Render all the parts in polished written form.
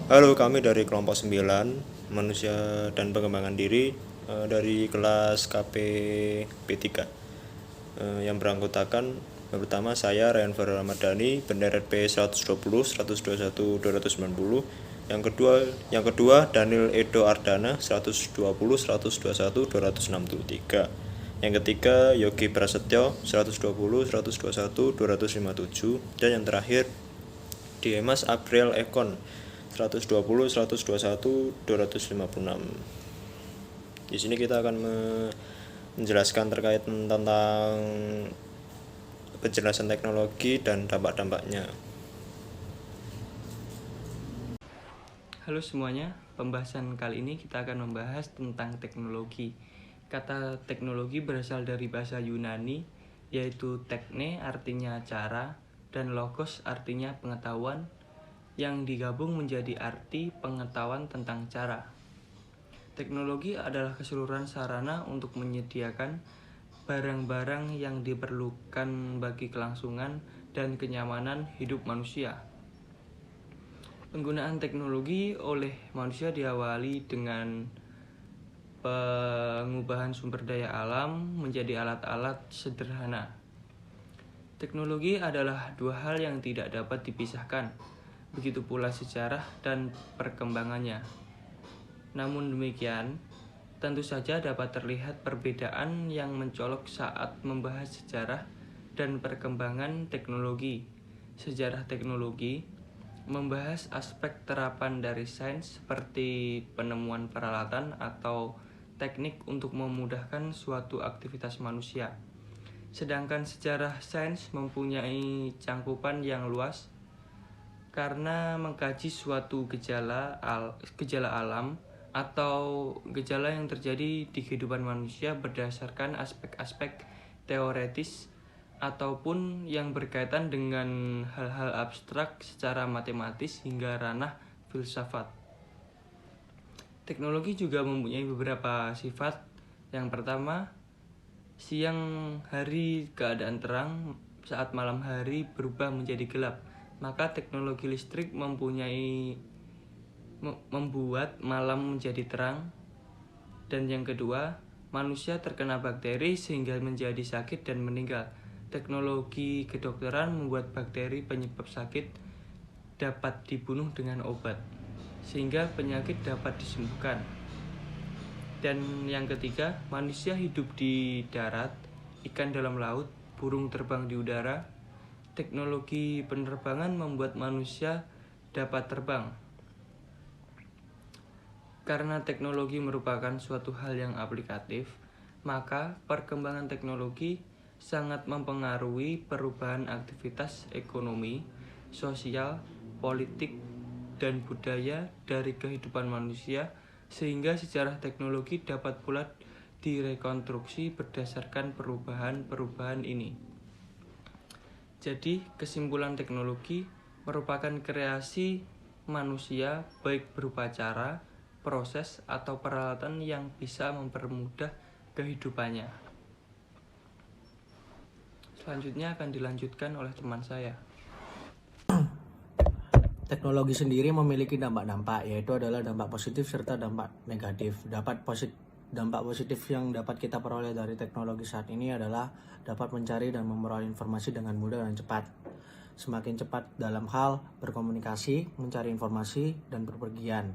Halo, kami dari kelompok 9 Manusia dan Pengembangan Diri, dari kelas KP P3, yang beranggotakan pertama saya Ryanfer Ramadhani, benderet P 120, 121, 290. Yang kedua Daniel Edo Ardana, 120, 121, 263. Yang ketiga Yogi Prasetyo, 120, 121, 257. Dan yang terakhir Dimas April Ekon, 120, 121, 256. Di sini kita akan menjelaskan terkait tentang penjelasan teknologi dan dampak-dampaknya. Halo semuanya, pembahasan kali ini kita akan membahas tentang teknologi. Kata teknologi berasal dari bahasa Yunani, yaitu tekne artinya cara dan logos artinya pengetahuan, yang digabung menjadi arti pengetahuan tentang cara. Teknologi adalah keseluruhan sarana untuk menyediakan barang-barang yang diperlukan bagi kelangsungan dan kenyamanan hidup manusia. Penggunaan teknologi oleh manusia diawali dengan pengubahan sumber daya alam menjadi alat-alat sederhana. Teknologi adalah dua hal yang tidak dapat dipisahkan, begitu pula sejarah dan perkembangannya. Namun demikian, tentu saja dapat terlihat perbedaan yang mencolok saat membahas sejarah dan perkembangan teknologi. Sejarah teknologi membahas aspek terapan dari sains seperti penemuan peralatan atau teknik untuk memudahkan suatu aktivitas manusia. Sedangkan sejarah sains mempunyai cangkupan yang luas karena mengkaji suatu gejala alam atau gejala yang terjadi di kehidupan manusia berdasarkan aspek-aspek teoretis ataupun yang berkaitan dengan hal-hal abstrak secara matematis hingga ranah filsafat. Teknologi juga mempunyai beberapa sifat. Yang pertama, siang hari keadaan terang, saat malam hari berubah menjadi gelap. Maka teknologi listrik membuat malam menjadi terang. Dan yang kedua, manusia terkena bakteri sehingga menjadi sakit dan meninggal. Teknologi kedokteran membuat bakteri penyebab sakit dapat dibunuh dengan obat, sehingga penyakit dapat disembuhkan. Dan yang ketiga, manusia hidup di darat, ikan dalam laut, burung terbang di udara. Teknologi penerbangan membuat manusia dapat terbang. Karena teknologi merupakan suatu hal yang aplikatif, maka perkembangan teknologi sangat mempengaruhi perubahan aktivitas ekonomi, sosial, politik, dan budaya dari kehidupan manusia, sehingga sejarah teknologi dapat pula direkonstruksi berdasarkan perubahan-perubahan ini. Jadi, kesimpulan teknologi merupakan kreasi manusia baik berupa cara, proses, atau peralatan yang bisa mempermudah kehidupannya. Selanjutnya akan dilanjutkan oleh teman saya. Teknologi sendiri memiliki dampak-dampak, yaitu adalah dampak positif serta dampak negatif. Dampak positif yang dapat kita peroleh dari teknologi saat ini adalah dapat mencari dan memperoleh informasi dengan mudah dan cepat. Semakin cepat dalam hal berkomunikasi, mencari informasi, dan berpergian.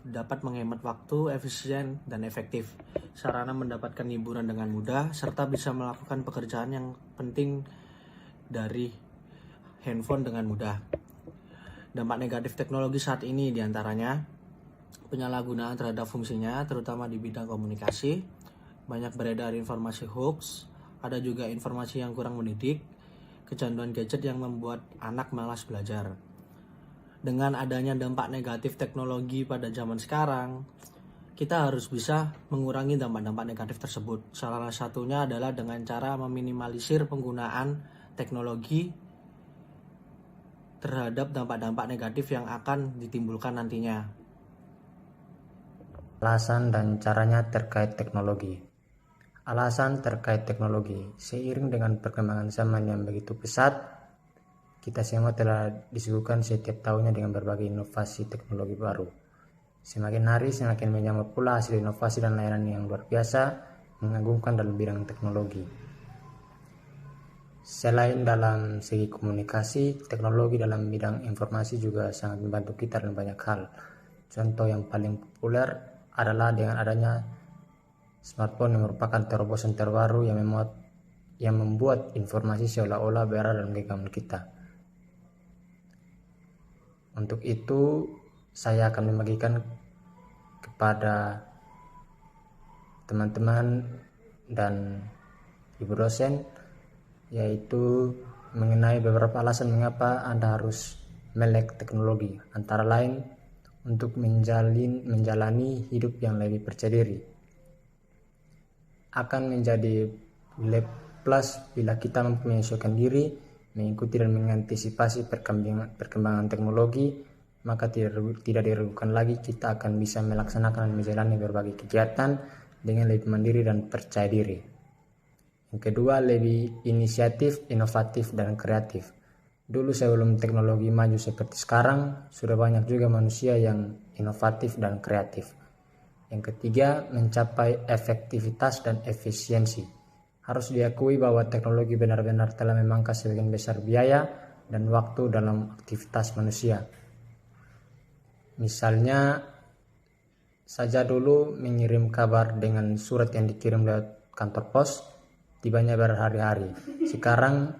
Dapat menghemat waktu, efisien, dan efektif. Sarana mendapatkan hiburan dengan mudah, serta bisa melakukan pekerjaan yang penting dari handphone dengan mudah. Dampak negatif teknologi saat ini diantaranya penyalahgunaan terhadap fungsinya, terutama di bidang komunikasi. Banyak beredar informasi hoax, ada juga informasi yang kurang mendidik, kecanduan gadget yang membuat anak malas belajar. Dengan adanya dampak negatif teknologi pada zaman sekarang, kita harus bisa mengurangi dampak-dampak negatif tersebut. Salah satunya adalah dengan cara meminimalisir penggunaan teknologi terhadap dampak-dampak negatif yang akan ditimbulkan nantinya. Alasan dan caranya terkait teknologi. Alasan terkait teknologi. Seiring dengan perkembangan zaman yang begitu pesat, kita semua telah disuguhkan setiap tahunnya dengan berbagai inovasi teknologi baru. Semakin hari semakin menyamar pula hasil inovasi dan layanan yang luar biasa mengagumkan dalam bidang teknologi. Selain dalam segi komunikasi, teknologi dalam bidang informasi juga sangat membantu kita dalam banyak hal. Contoh yang paling populer adalah dengan adanya smartphone yang merupakan terobosan terbaru yang membuat informasi seolah-olah berada dalam genggaman kita. Untuk itu, saya akan membagikan kepada teman-teman dan ibu dosen, yaitu mengenai beberapa alasan mengapa Anda harus melek teknologi, antara lain untuk menjalani hidup yang lebih percaya diri. Akan menjadi plus bila kita mampu menyesuaikan diri, mengikuti dan mengantisipasi perkembangan teknologi, maka tidak diragukan lagi kita akan bisa melaksanakan dan menjalani berbagai kegiatan dengan lebih mandiri dan percaya diri. Yang kedua, lebih inisiatif, inovatif, dan kreatif. Dulu sebelum teknologi maju seperti sekarang, sudah banyak juga manusia yang inovatif dan kreatif. Yang ketiga, mencapai efektivitas dan efisiensi. Harus diakui bahwa teknologi benar-benar telah memangkas sebagian besar biaya dan waktu dalam aktivitas manusia. Misalnya saja dulu mengirim kabar dengan surat yang dikirim lewat kantor pos, tibanya berhari-hari. Sekarang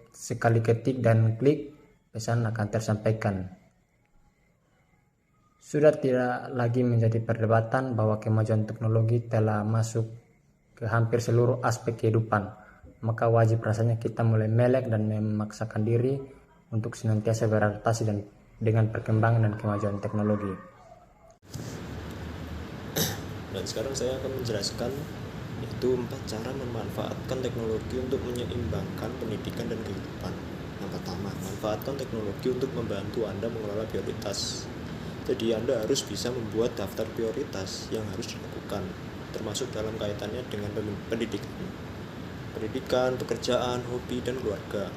sekali ketik dan klik, pesan akan tersampaikan. Sudah tidak lagi menjadi perdebatan bahwa kemajuan teknologi telah masuk ke hampir seluruh aspek kehidupan, maka wajib rasanya kita mulai melek dan memaksakan diri untuk senantiasa beradaptasi dengan perkembangan dan kemajuan teknologi. Dan sekarang saya akan menjelaskan yaitu 4 cara memanfaatkan teknologi untuk menyeimbangkan pendidikan dan kehidupan. Yang pertama, manfaatkan teknologi untuk membantu Anda mengelola prioritas. Jadi Anda harus bisa membuat daftar prioritas yang harus dilakukan, termasuk dalam kaitannya dengan pendidikan, pekerjaan, hobi, dan keluarga.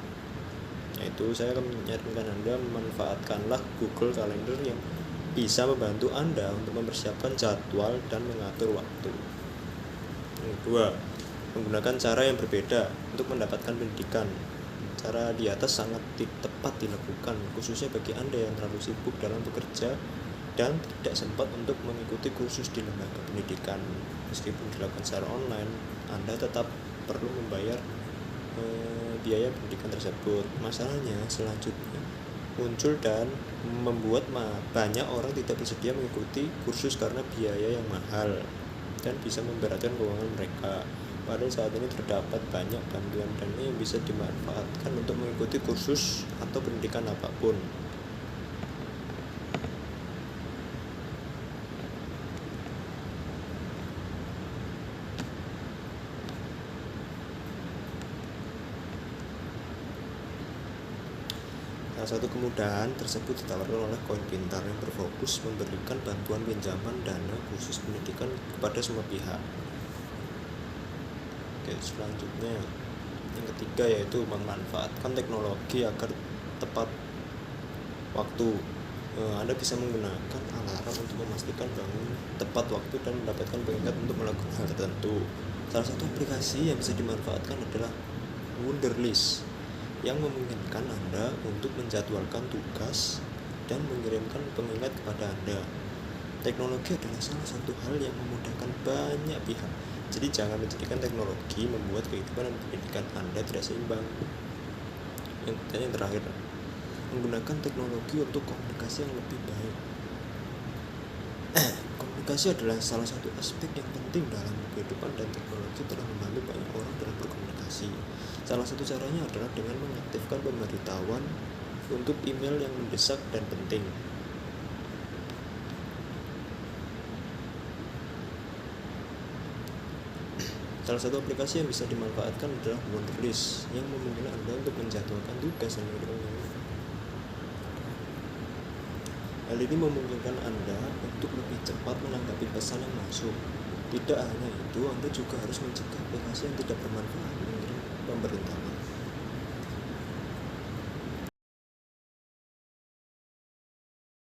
Yaitu saya akan menyarankan Anda memanfaatkanlah Google Calendar yang bisa membantu Anda untuk mempersiapkan jadwal dan mengatur waktu. Yang kedua, menggunakan cara yang berbeda untuk mendapatkan pendidikan. Cara di atas sangat tepat dilakukan, khususnya bagi Anda yang terlalu sibuk dalam bekerja dan tidak sempat untuk mengikuti kursus di lembaga pendidikan. Meskipun dilakukan secara online, Anda tetap perlu membayar biaya pendidikan tersebut. Masalahnya selanjutnya muncul dan membuat banyak orang tidak bersedia mengikuti kursus karena biaya yang mahal dan bisa memberatkan keuangan mereka. Padahal saat ini terdapat banyak bantuan dana yang bisa dimanfaatkan untuk mengikuti kursus atau pendidikan apapun. Salah satu kemudahan tersebut ditawarkan oleh Koin Pintar yang berfokus memberikan bantuan pinjaman dana khusus pendidikan kepada semua pihak. Oke, selanjutnya yang ketiga yaitu memanfaatkan teknologi agar tepat waktu. Anda bisa menggunakan alarm untuk memastikan bangun tepat waktu dan mendapatkan pengingat untuk melakukan hal tertentu. Salah satu aplikasi yang bisa dimanfaatkan adalah Wunderlist yang memungkinkan Anda untuk menjadwalkan tugas dan mengirimkan pengingat kepada Anda. Teknologi adalah salah satu hal yang memudahkan banyak pihak. Jadi jangan menjadikan teknologi membuat kehidupan dan pendidikan Anda tidak seimbang. Yang terakhir, menggunakan teknologi untuk komunikasi yang lebih baik. Komunikasi adalah salah satu aspek yang penting dalam kehidupan dan teknologi telah membantu banyak orang dalam berkomunikasi. Salah satu caranya adalah dengan mengaktifkan pemberitahuan untuk email yang mendesak dan penting. Salah satu aplikasi yang bisa dimanfaatkan adalah Wunderlist yang memungkinkan Anda untuk menjadwalkan tugas dan mengirimnya. Hal ini memungkinkan Anda untuk lebih cepat menanggapi pesan yang masuk. Tidak hanya itu, Anda juga harus mencegah aplikasi yang tidak bermanfaat mengirim pemberitahuan